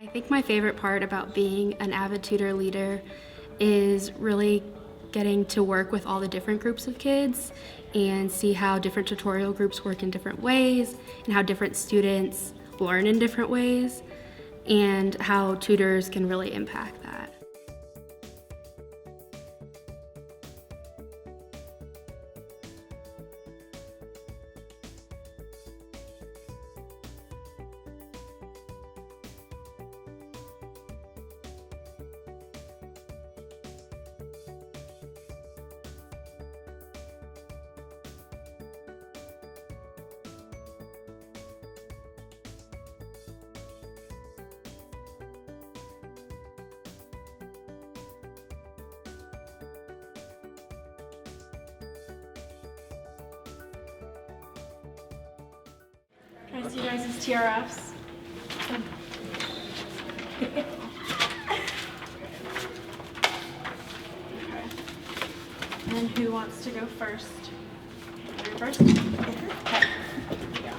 I think my favorite part about being an AVID tutor leader is really getting to work with all the different groups of kids and see how different tutorial groups work in different ways and how different students learn in different ways and how tutors can really impact that. Can I see you guys' TRFs? Okay. And who wants to go first? You first? Okay. Here we go.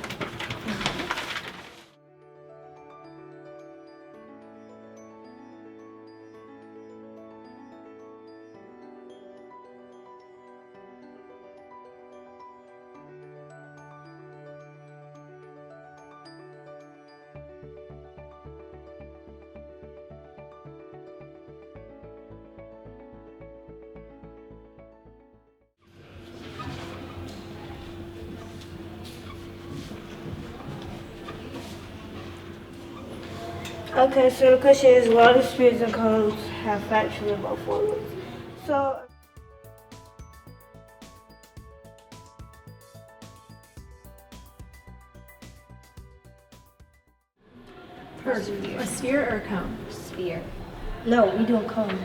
Okay, so the question is, why do spheres and cones have factually about formulas? So, A sphere or a cone? Sphere. no, we do a cone.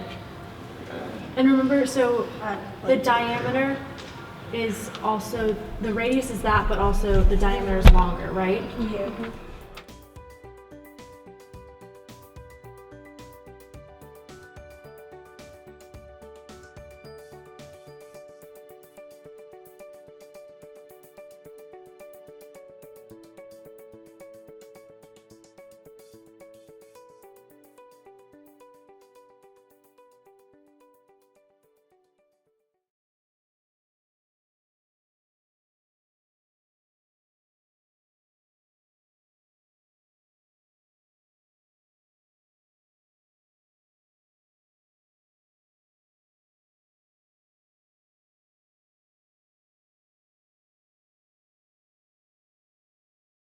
And remember, so the diameter is also, the radius is that, but also the diameter is longer, right? Yeah.